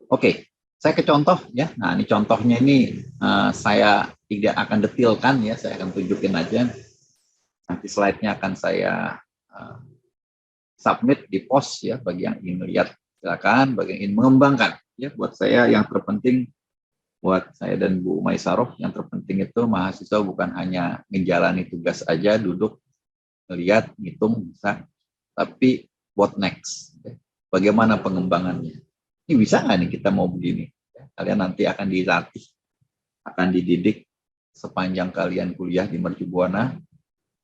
Oke, saya ke contoh ya. Nah, ini contohnya ini saya tidak akan detailkan ya, saya akan tunjukin aja. Nanti slide-nya akan saya submit di post ya, bagi yang ingin lihat silakan, bagi yang ingin mengembangkan ya. Buat saya yang terpenting, buat saya dan Bu Maisaroh, yang terpenting itu mahasiswa bukan hanya menjalani tugas aja, duduk, lihat, ngitung, bisa, tapi what next? Bagaimana pengembangannya? Ini bisa nggak nih kita mau begini? Kalian nanti akan dilatih, akan dididik sepanjang kalian kuliah di Mercu Buana,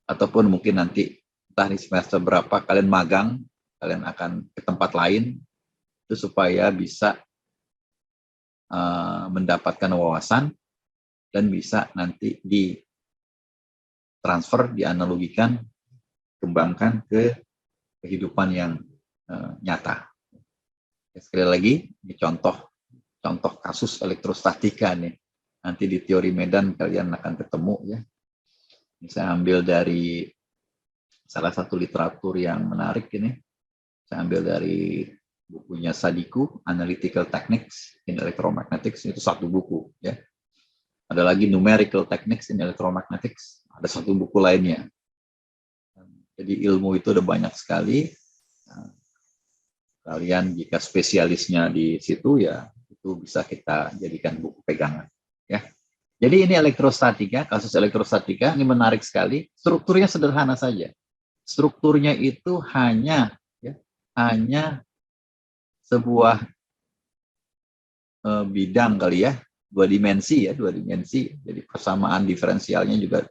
ataupun mungkin nanti entah di semester berapa kalian magang, kalian akan ke tempat lain, itu supaya bisa mendapatkan wawasan dan bisa nanti ditransfer, dianalogikan, kembangkan ke kehidupan yang nyata. Sekali lagi, ini contoh kasus elektrostatika nih. Nanti di teori medan kalian akan ketemu ya. Ini saya ambil dari salah satu literatur yang menarik ini. Saya ambil dari bukunya Sadiku, Analytical Techniques in Electromagnetics, itu satu buku ya. Ada lagi Numerical Techniques in Electromagnetics, ada satu buku lainnya. Jadi ilmu itu ada banyak sekali. Nah, kalian jika spesialisnya di situ ya itu bisa kita jadikan buku pegangan ya. Jadi ini elektrostatika, kasus elektrostatika ini menarik sekali. Strukturnya sederhana saja. Strukturnya itu hanya sebuah bidang kali ya, dua dimensi. Jadi persamaan diferensialnya juga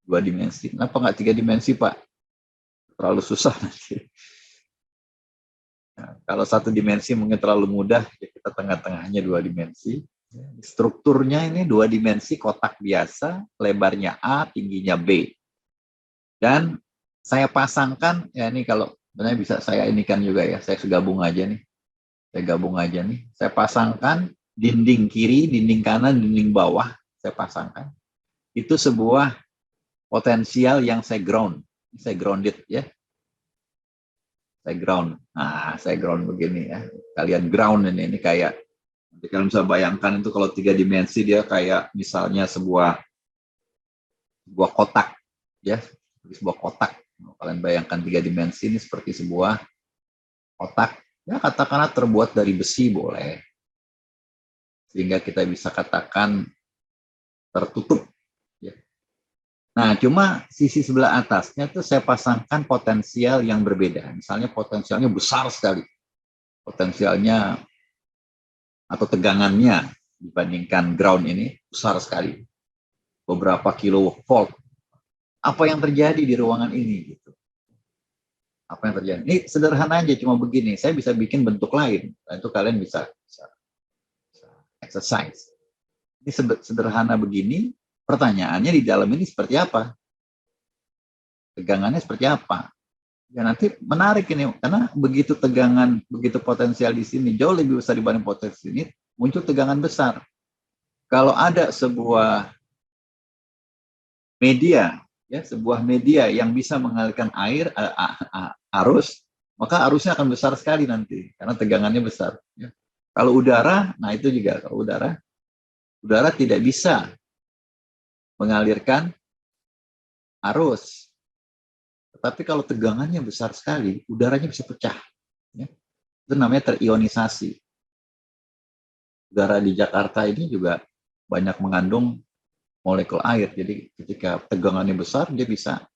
dua dimensi. Kenapa nggak tiga dimensi, Pak? Terlalu susah nanti. Nah, kalau satu dimensi mungkin terlalu mudah, ya kita tengah-tengahnya dua dimensi. Strukturnya ini dua dimensi, kotak biasa, lebarnya A, tingginya B. Dan saya pasangkan, ya ini kalau sebenarnya bisa saya inikan juga ya, saya gabung aja nih. Saya pasangkan dinding kiri, dinding kanan, dinding bawah, saya pasangkan. Itu sebuah potensial yang saya grounded ya. Saya ground begini ya. Kalian ground ini kayak, kalian bisa bayangkan itu kalau tiga dimensi dia kayak misalnya sebuah kotak ya, sebuah kotak. Kalian bayangkan tiga dimensi ini seperti sebuah kotak. Ya katakanlah terbuat dari besi boleh. Sehingga kita bisa katakan tertutup. Ya. Nah, cuma sisi sebelah atasnya itu saya pasangkan potensial yang berbeda. Misalnya potensialnya besar sekali. Potensialnya atau tegangannya dibandingkan ground ini besar sekali. Beberapa kilovolt. Apa yang terjadi di ruangan ini? Gitu. Apa yang terjadi? Ini sederhana aja, cuma begini. Saya bisa bikin bentuk lain. Nah, itu kalian bisa exercise. Ini sederhana begini. Pertanyaannya di dalam ini seperti apa? Tegangannya seperti apa? Ya nanti menarik ini, karena begitu tegangan, begitu potensial di sini jauh lebih besar dibanding potensi ini, muncul tegangan besar. Kalau ada sebuah media, ya sebuah media yang bisa mengalirkan air, arus, maka arusnya akan besar sekali nanti, karena tegangannya besar. Ya. Kalau udara, nah itu juga, kalau udara tidak bisa mengalirkan arus. Tetapi kalau tegangannya besar sekali, udaranya bisa pecah. Ya. Itu namanya terionisasi. Udara di Jakarta ini juga banyak mengandung molekul air. Jadi ketika tegangannya besar, dia bisa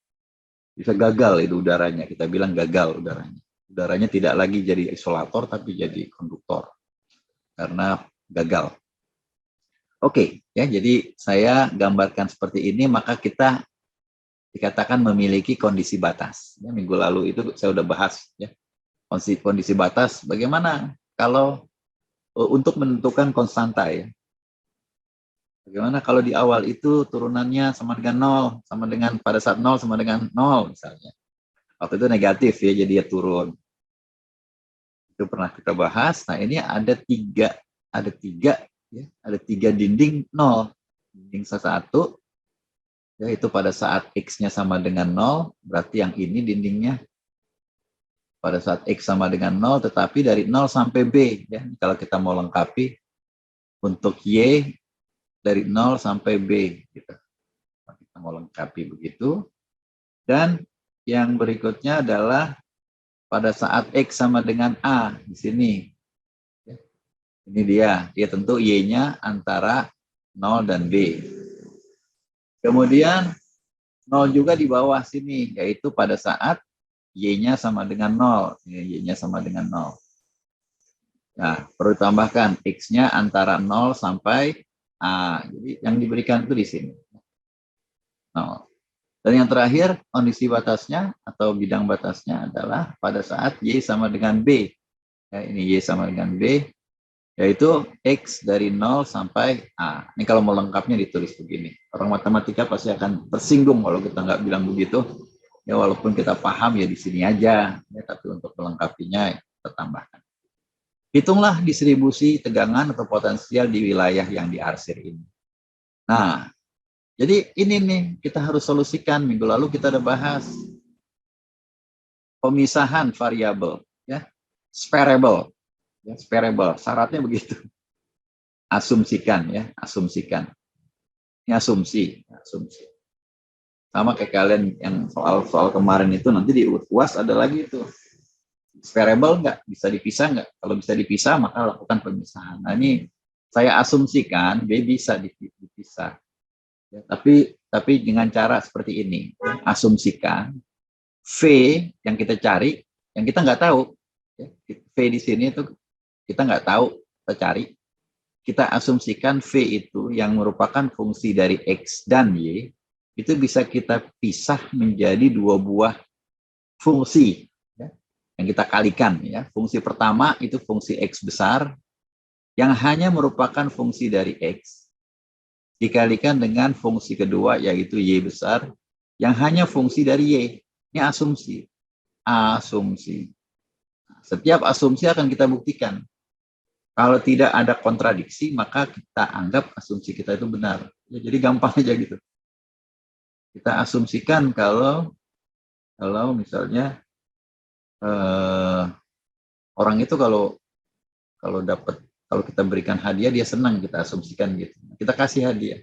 gagal itu udaranya. Kita bilang gagal udaranya. Udaranya tidak lagi jadi isolator, tapi jadi konduktor. Karena gagal. Oke, ya jadi saya gambarkan seperti ini, maka kita dikatakan memiliki kondisi batas. Ya, minggu lalu itu saya sudah bahas ya. Kondisi batas bagaimana kalau untuk menentukan konstanta ya. Bagaimana kalau di awal itu turunannya sama dengan 0, sama dengan pada saat 0 sama dengan 0 misalnya. Waktu itu negatif ya, jadi dia turun. Itu pernah kita bahas. Nah, ini ada tiga dinding 0. Dinding 1 yaitu pada saat X-nya sama dengan 0, berarti yang ini dindingnya pada saat X sama dengan 0, tetapi dari 0 sampai B. Ya. Kalau kita mau lengkapi untuk Y dari 0 sampai B. Gitu. Kita mau lengkapi begitu. Dan yang berikutnya adalah pada saat X sama dengan A di sini. Ini dia tentu Y-nya antara 0 dan B. Kemudian 0 juga di bawah sini, yaitu pada saat Y-nya sama dengan 0. Y-nya sama dengan 0. Nah, perlu ditambahkan X-nya antara 0 sampai A. Jadi yang diberikan itu di sini. 0. Dan yang terakhir, kondisi batasnya atau bidang batasnya adalah pada saat Y sama dengan B. Ya, ini Y sama dengan B, yaitu X dari 0 sampai A. Ini kalau mau lengkapnya ditulis begini. Orang matematika pasti akan tersinggung kalau kita nggak bilang begitu. Ya walaupun kita paham ya di sini aja, ya, tapi untuk melengkapinya kita tambahkan. Hitunglah distribusi tegangan atau potensial di wilayah yang diarsir ini. Nah, jadi ini nih kita harus solusikan. Minggu lalu kita udah bahas pemisahan variabel, ya, separable. Ya, separable, syaratnya begitu. Asumsikan ya, asumsikan. Ini asumsi. Sama kayak kalian yang soal kemarin itu, nanti di UAS ada lagi itu. Separable nggak? Bisa dipisah nggak? Kalau bisa dipisah, maka lakukan pemisahan. Nah ini saya asumsikan B bisa dipisah. Ya, tapi dengan cara seperti ini. Asumsikan V yang kita cari, yang kita nggak tahu. Ya, V di sini itu kita nggak tahu, kita cari. Kita asumsikan V itu yang merupakan fungsi dari X dan Y, itu bisa kita pisah menjadi dua buah fungsi. Ya, yang kita kalikan. Ya. Fungsi pertama itu fungsi X besar, yang hanya merupakan fungsi dari X, dikalikan dengan fungsi kedua, yaitu Y besar, yang hanya fungsi dari Y. Ini asumsi. Asumsi. Setiap asumsi akan kita buktikan. Kalau tidak ada kontradiksi, maka kita anggap asumsi kita itu benar. Ya, jadi gampang aja gitu. Kita asumsikan kalau misalnya orang itu kalau kita berikan hadiah dia senang, kita asumsikan gitu. Kita kasih hadiah.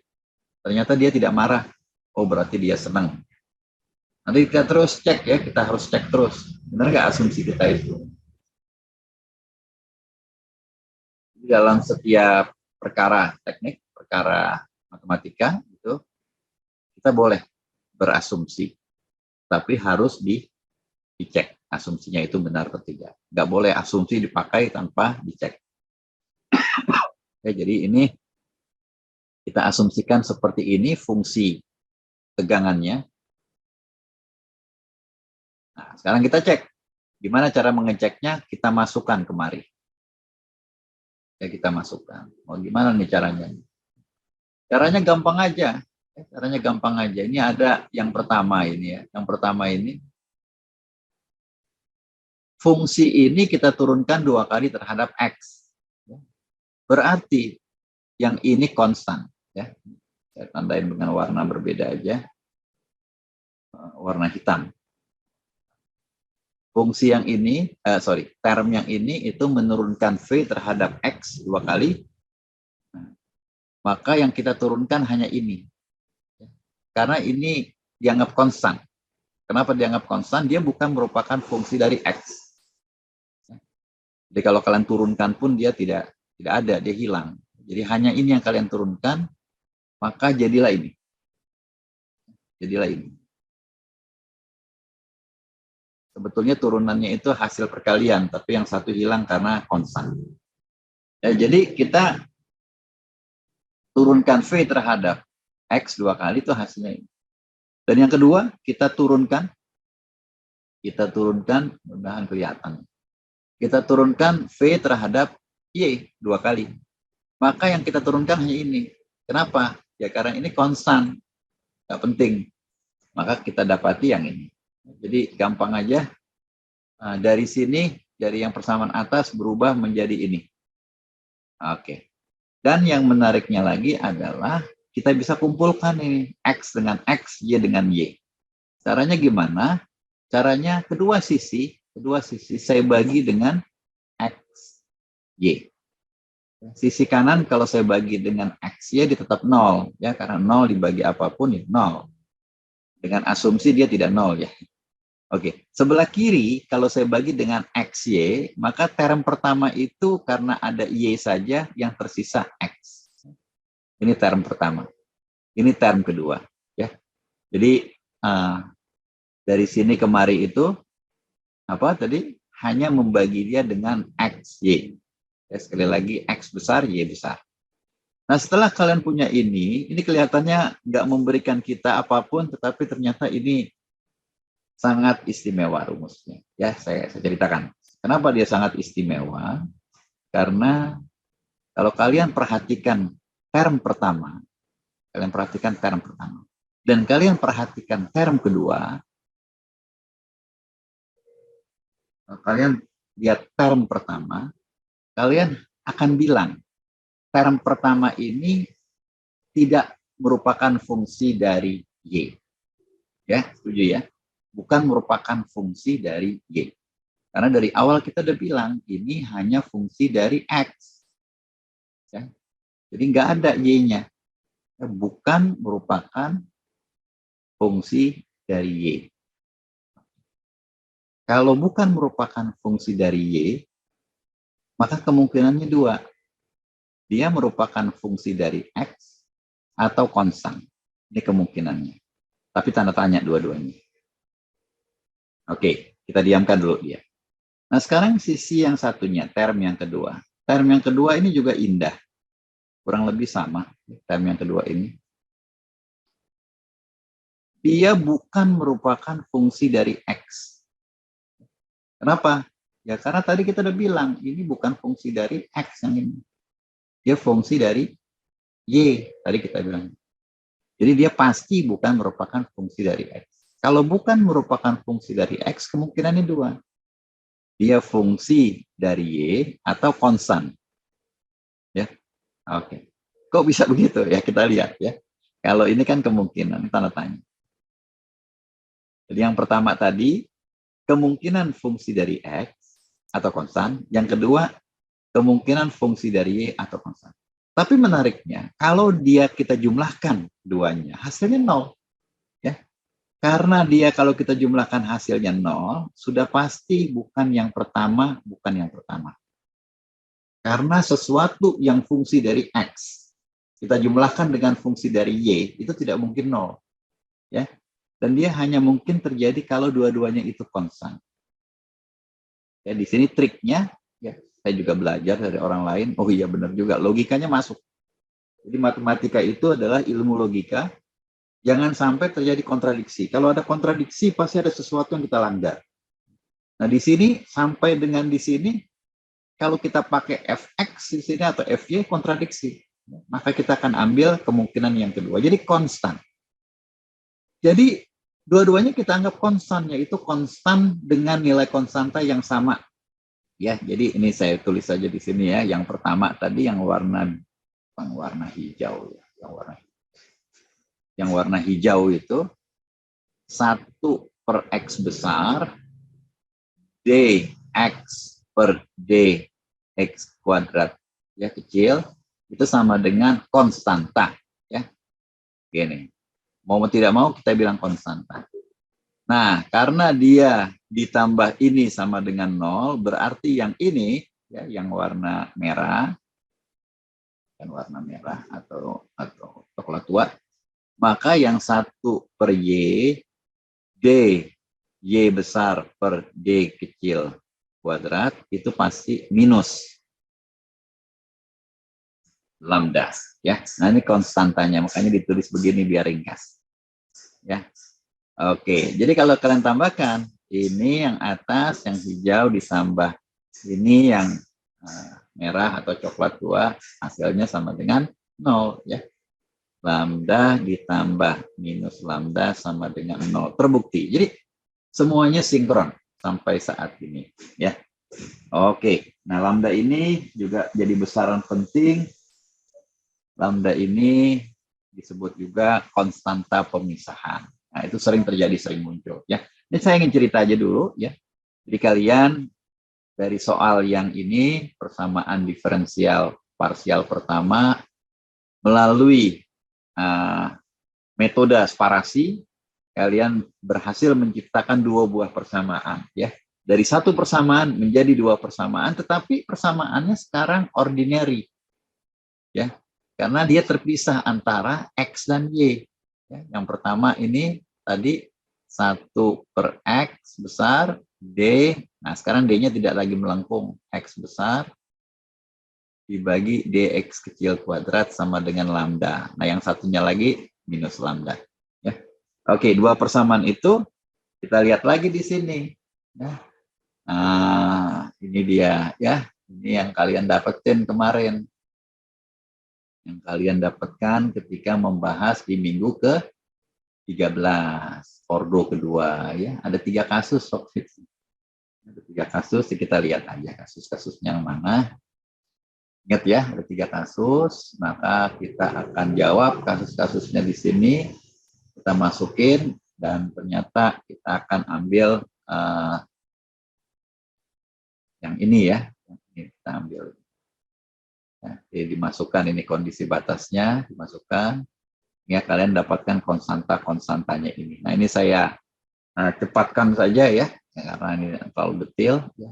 Ternyata dia tidak marah. Oh, berarti dia senang. Nanti kita terus cek ya, kita harus cek terus. Benar nggak asumsi kita itu? Dalam setiap perkara teknik, perkara matematika itu kita boleh berasumsi, tapi harus dicek asumsinya itu benar atau tidak. Nggak boleh asumsi dipakai tanpa dicek. Ya, jadi ini kita asumsikan seperti ini fungsi tegangannya. Nah, sekarang kita cek. Gimana cara mengeceknya? Kita masukkan kemari. Ya, kita masukkan. Oh, gimana nih caranya? Caranya gampang aja. Caranya gampang aja. Ini ada yang pertama ini ya. Yang pertama ini fungsi ini kita turunkan 2 kali terhadap X. Berarti yang ini konstan. Ya. Saya tandain dengan warna berbeda aja. Warna hitam. Fungsi yang ini, term yang ini itu menurunkan V terhadap X 2 kali. Maka yang kita turunkan hanya ini. Karena ini dianggap konstan. Kenapa dianggap konstan? Dia bukan merupakan fungsi dari X. Jadi kalau kalian turunkan pun dia tidak ada, dia hilang. Jadi hanya ini yang kalian turunkan, maka jadilah ini. Jadilah ini. Sebetulnya turunannya itu hasil perkalian, tapi yang satu hilang karena konstan. Ya, jadi kita turunkan V terhadap X 2 kali itu hasilnya ini. Dan yang kedua, kita turunkan, mudah-mudahan kelihatan. Kita turunkan V terhadap Y 2 kali. Maka yang kita turunkan hanya ini. Kenapa? Ya karena ini konstan, nggak penting. Maka kita dapati yang ini. Jadi gampang aja. Nah, dari sini, dari yang persamaan atas berubah menjadi ini. Oke. Dan yang menariknya lagi adalah kita bisa kumpulkan ini X dengan X, Y dengan Y. Caranya gimana? Caranya kedua sisi kedua sisi saya bagi dengan X, Y. Sisi kanan kalau saya bagi dengan X, Y dia tetap 0. Ya, karena 0 dibagi apapun ya 0. Dengan asumsi dia tidak 0 ya. Oke, sebelah kiri kalau saya bagi dengan X, Y, maka term pertama itu karena ada Y saja yang tersisa X. Ini term pertama. Ini term kedua. Ya. Jadi dari sini kemari itu apa tadi? Hanya membagi dia dengan X, Y. Ya, sekali lagi X besar, Y besar. Nah setelah kalian punya ini kelihatannya nggak memberikan kita apapun, tetapi ternyata ini sangat istimewa rumusnya. Ya saya ceritakan. Kenapa dia sangat istimewa? Karena kalau kalian perhatikan term pertama, dan kalian perhatikan term kedua, kalian lihat term pertama, kalian akan bilang term pertama ini tidak merupakan fungsi dari Y. Ya, setuju ya? Bukan merupakan fungsi dari Y. Karena dari awal kita udah bilang, ini hanya fungsi dari X. Ya. Jadi nggak ada Y-nya. Bukan merupakan fungsi dari Y. Kalau bukan merupakan fungsi dari Y, maka kemungkinannya dua. Dia merupakan fungsi dari X atau konstan. Ini kemungkinannya. Tapi tanda tanya dua-duanya. Oke, kita diamkan dulu dia. Nah sekarang sisi yang satunya, term yang kedua. Term yang kedua ini juga indah. Kurang lebih sama, term yang kedua ini. Dia bukan merupakan fungsi dari X. Kenapa? Ya karena tadi kita udah bilang, ini bukan fungsi dari X yang ini. Dia fungsi dari Y, tadi kita bilang. Jadi dia pasti bukan merupakan fungsi dari X. Kalau bukan merupakan fungsi dari X, kemungkinannya dua. Dia fungsi dari Y atau konstan. Ya, oke. Kok bisa begitu? Ya kita lihat ya. Kalau ini kan kemungkinan, tanda tanya. Jadi yang pertama tadi, kemungkinan fungsi dari X atau konstan. Yang kedua, kemungkinan fungsi dari Y atau konstan. Tapi menariknya, kalau kita jumlahkan duanya, hasilnya 0. Ya. Karena dia kalau kita jumlahkan hasilnya 0, sudah pasti bukan yang pertama, Karena sesuatu yang fungsi dari X, kita jumlahkan dengan fungsi dari Y, itu tidak mungkin 0. Ya. Dan dia hanya mungkin terjadi kalau dua-duanya itu konstan. Ya, di sini triknya, ya, saya juga belajar dari orang lain. Oh iya benar juga, logikanya masuk. Jadi matematika itu adalah ilmu logika. Jangan sampai terjadi kontradiksi. Kalau ada kontradiksi, pasti ada sesuatu yang kita langgar. Nah di sini sampai dengan di sini, kalau kita pakai fx di sini atau fy kontradiksi, maka kita akan ambil kemungkinan yang kedua. Jadi konstan. Jadi dua-duanya kita anggap konstan, yaitu konstan dengan nilai konstanta yang sama. Ya, jadi ini saya tulis saja di sini ya. Yang pertama tadi yang warna hijau ya, yang warna hijau itu 1/x besar dx per dx kuadrat ya kecil itu sama dengan konstanta ya. Gini. Mau tidak mau kita bilang konstanta. Nah, karena dia ditambah ini sama dengan 0, berarti yang ini, ya, yang warna merah, atau coklat tua, maka yang 1/y, d, y besar per d kecil kuadrat, itu pasti minus lambda. Ya, nah ini konstantanya, makanya ditulis begini biar ringkas. Ya, oke. Jadi kalau kalian tambahkan ini yang atas yang hijau ditambah ini yang merah atau coklat tua, hasilnya sama dengan 0 ya. Lambda ditambah minus lambda sama dengan 0. Terbukti. Jadi semuanya sinkron sampai saat ini ya. Oke. Nah, lambda ini juga jadi besaran penting. Lambda ini disebut juga konstanta pemisahan. Nah, itu sering terjadi, sering muncul ya. Ini saya ingin cerita aja dulu ya. Jadi kalian dari soal yang ini, persamaan diferensial parsial pertama, melalui metode sparasi, kalian berhasil menciptakan dua buah persamaan. Ya. Dari satu persamaan menjadi dua persamaan, tetapi persamaannya sekarang ordinary. Ya. Karena dia terpisah antara X dan Y. Ya. Yang pertama ini tadi 1/X besar, D. Nah, sekarang D-nya tidak lagi melengkung. X besar dibagi dx kecil kuadrat sama dengan lambda. Nah, yang satunya lagi minus lambda. Ya. Oke, dua persamaan itu kita lihat lagi di sini. Ya. Nah, ini dia ya. Ini yang kalian dapetin kemarin. Yang kalian dapatkan ketika membahas di minggu ke-13, ordo kedua ya. Ada 3 kasus Ada 3 kasus, kita lihat aja kasus-kasusnya yang mana. Ingat ya, ada 3 kasus, maka kita akan jawab kasus-kasusnya di sini, kita masukin, dan ternyata kita akan ambil yang ini ya, ini kita ambil. Ya, jadi dimasukkan ini kondisi batasnya, dimasukkan, ya kalian dapatkan konstanta-konstantanya ini. Nah ini saya cepatkan saja ya, karena ini terlalu detail. Ya.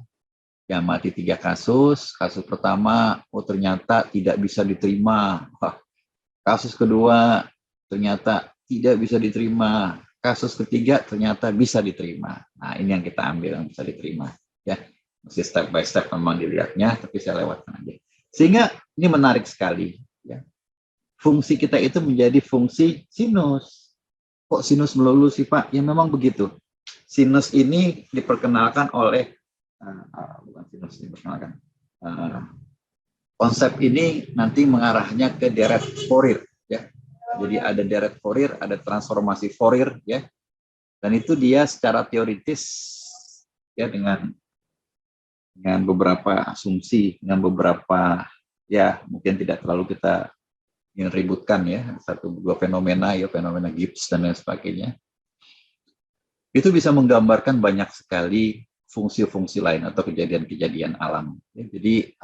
Yang mati 3 kasus. Kasus pertama, oh ternyata tidak bisa diterima. Kasus kedua, ternyata tidak bisa diterima. Kasus ketiga, ternyata bisa diterima. Nah, ini yang kita ambil, yang bisa diterima. Ya, masih step by step memang dilihatnya, tapi saya lewatkan aja. Sehingga ini menarik sekali. Ya. Fungsi kita itu menjadi fungsi sinus. Kok sinus melulu sih Pak? Ya memang begitu. Sinus ini diperkenalkan oleh bukan sinus diperkenalkan. Konsep ini nanti mengarahnya ke deret Fourier ya. Jadi ada deret Fourier, ada transformasi Fourier ya. Dan itu dia secara teoritis ya dengan beberapa asumsi, dengan beberapa ya mungkin tidak terlalu kita ingin ributkan ya, 1-2 fenomena ya, fenomena Gibbs dan lain sebagainya. Itu bisa menggambarkan banyak sekali fungsi-fungsi lain atau kejadian-kejadian alam. Ya, jadi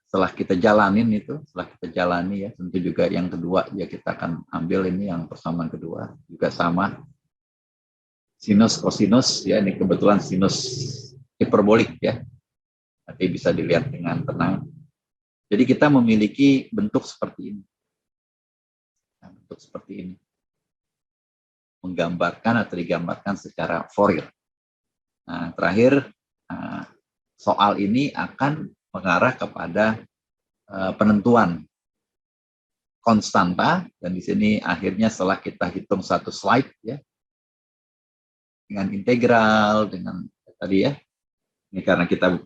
setelah kita jalanin itu, setelah kita jalani ya, tentu juga yang kedua ya kita akan ambil ini yang persamaan kedua juga sama. Sinus kosinus ya, ini kebetulan sinus hiperbolik ya. Nanti bisa dilihat dengan tenang. Jadi kita memiliki bentuk seperti ini. Nah, bentuk seperti ini. Menggambarkan atau digambarkan secara Fourier. Nah, terakhir soal ini akan mengarah kepada penentuan konstanta, dan di sini akhirnya setelah kita hitung satu slide ya dengan integral, dengan tadi ya, ini karena kita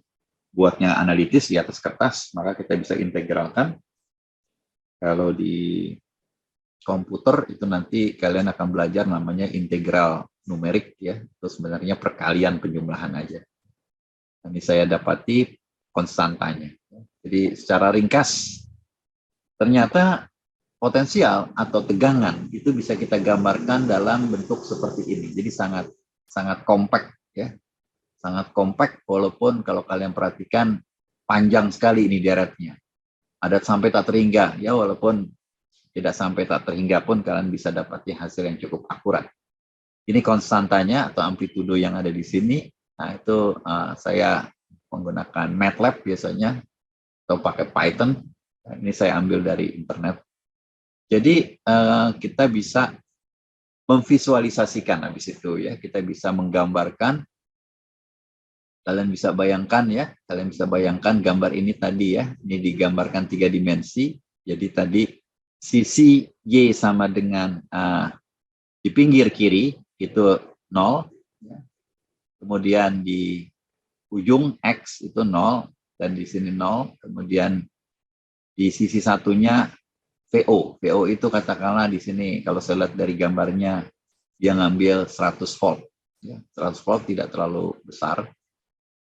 buatnya analitis di atas kertas, maka kita bisa integralkan. Kalau di komputer itu nanti kalian akan belajar namanya integral numerik ya, itu sebenarnya perkalian penjumlahan aja. Ini saya dapati konstantanya. Jadi secara ringkas, ternyata potensial atau tegangan itu bisa kita gambarkan dalam bentuk seperti ini. Jadi sangat kompak ya, sangat kompak. Walaupun kalau kalian perhatikan panjang sekali ini deretnya, ada sampai tak terhingga ya, walaupun tidak sampai tak terhingga pun kalian bisa dapati hasil yang cukup akurat. Ini konstantanya atau amplitudo yang ada di sini. Nah itu saya menggunakan MATLAB biasanya atau pakai Python. Nah, ini saya ambil dari internet. Jadi kita bisa memvisualisasikan habis itu ya, kita bisa menggambarkan. Kalian bisa bayangkan ya, kalian bisa bayangkan gambar ini tadi ya, ini digambarkan 3 dimensi. Jadi tadi sisi Y sama dengan di pinggir kiri itu 0, ya. Kemudian di ujung X itu 0, dan di sini 0, kemudian di sisi satunya VO. VO itu katakanlah di sini, kalau saya lihat dari gambarnya, dia ngambil 100 volt. Ya, 100 volt tidak terlalu besar.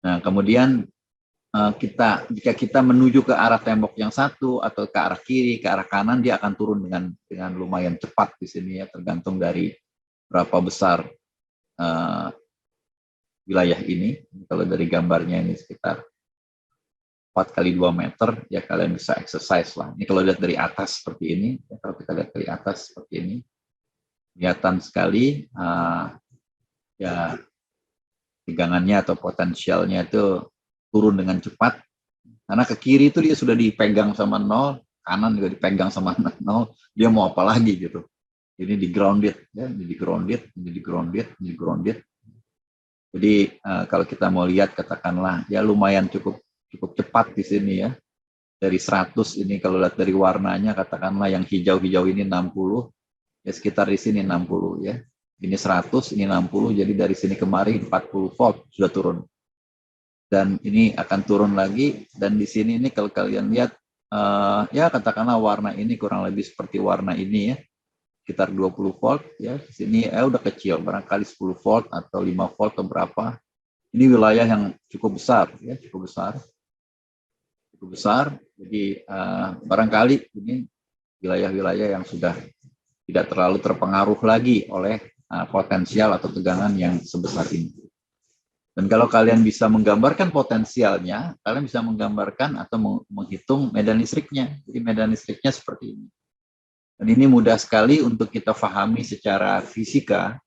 Nah, kemudian jika kita menuju ke arah tembok yang satu atau ke arah kiri, ke arah kanan, dia akan turun dengan lumayan cepat di sini ya, tergantung dari berapa besar wilayah ini. Kalau dari gambarnya ini sekitar 4 kali 2 meter, ya kalian bisa exercise lah. Ini kalau lihat dari atas seperti ini, ya, kalau kita lihat dari atas seperti ini, kelihatan sekali ya tegangannya atau potensialnya itu turun dengan cepat. Karena ke kiri itu dia sudah dipegang sama 0, kanan juga dipegang sama 0, dia mau apa lagi gitu. Ini di grounded, ya, ini di grounded, ini di grounded, ini di grounded. Jadi kalau kita mau lihat katakanlah ya lumayan cukup cepat di sini ya. Dari 100 ini kalau lihat dari warnanya katakanlah yang hijau-hijau ini 60, ya sekitar di sini 60 ya. Ini 100, ini 60, jadi dari sini kemari 40 volt sudah turun. Dan ini akan turun lagi, dan di sini ini kalau kalian lihat ya katakanlah warna ini kurang lebih seperti warna ini ya. Sekitar 20 volt ya. Di sini udah kecil, barangkali 10 volt atau 5 volt atau berapa. Ini wilayah yang cukup besar ya, cukup besar. Jadi barangkali ini wilayah-wilayah yang sudah tidak terlalu terpengaruh lagi oleh potensial atau tegangan yang sebesar ini. Dan kalau kalian bisa menggambarkan potensialnya, kalian bisa menggambarkan atau menghitung medan listriknya. Jadi medan listriknya seperti ini. Dan ini mudah sekali untuk kita pahami secara fisika.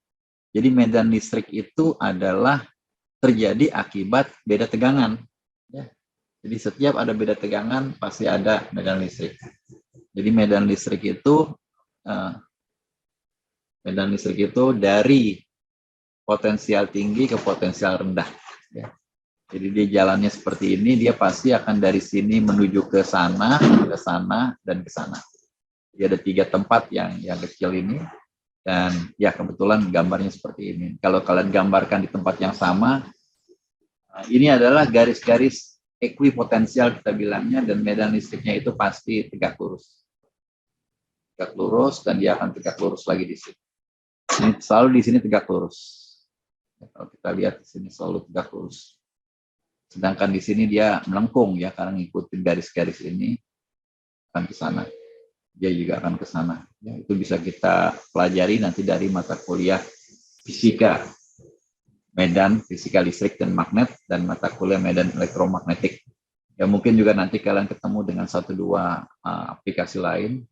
Jadi medan listrik itu adalah terjadi akibat beda tegangan. Ya. Jadi setiap ada beda tegangan, pasti ada medan listrik. Jadi medan listrik itu dari potensial tinggi ke potensial rendah. Ya. Jadi dia jalannya seperti ini, dia pasti akan dari sini menuju ke sana, dan ke sana. Jadi ada 3 tempat yang kecil ini, dan ya kebetulan gambarnya seperti ini. Kalau kalian gambarkan di tempat yang sama, ini adalah garis-garis ekuipotensial kita bilangnya, dan medan listriknya itu pasti tegak lurus. Tegak lurus, dan dia akan tegak lurus lagi di sini. Ini selalu di sini tegak lurus. Kalau kita lihat di sini selalu tegak lurus. Sedangkan di sini dia melengkung ya, karena ngikutin garis-garis ini akan ke sana. Dia juga akan ke sana. Ya, itu bisa kita pelajari nanti dari mata kuliah fisika medan, fisika listrik dan magnet, dan mata kuliah medan elektromagnetik. Ya mungkin juga nanti kalian ketemu dengan 1-2 aplikasi lain.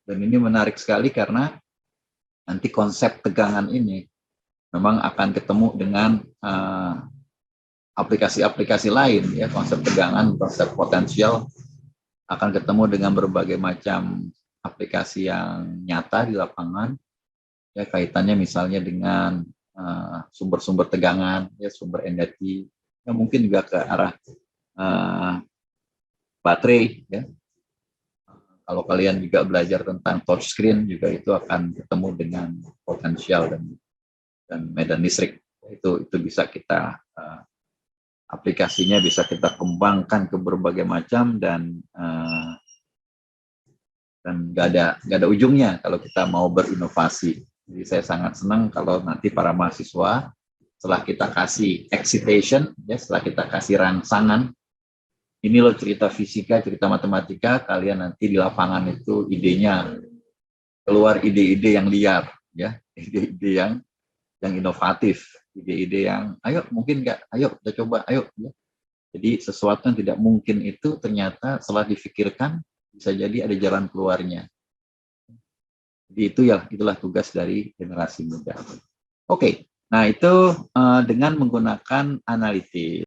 Dan ini menarik sekali karena nanti konsep tegangan ini memang akan ketemu dengan aplikasi-aplikasi lain ya, konsep tegangan, konsep potensial akan ketemu dengan berbagai macam aplikasi yang nyata di lapangan ya, kaitannya misalnya dengan sumber-sumber tegangan ya, sumber energi ya, mungkin juga ke arah baterai ya. Kalau kalian juga belajar tentang touchscreen juga itu akan ketemu dengan potensial dan medan listrik. Itu bisa kita aplikasinya bisa kita kembangkan ke berbagai macam, dan nggak ada ujungnya kalau kita mau berinovasi. Jadi saya sangat senang kalau nanti para mahasiswa setelah kita kasih excitation ya, setelah kita kasih rangsangan, ini loh cerita fisika, cerita matematika, kalian nanti di lapangan itu idenya keluar, ide-ide yang liar ya, ide-ide yang inovatif, ide-ide yang ayo mungkin nggak, ayo kita coba, ayo ya. Jadi sesuatu yang tidak mungkin itu ternyata setelah difikirkan bisa jadi ada jalan keluarnya. Jadi itulah tugas dari generasi muda. Oke, nah itu dengan menggunakan analitik.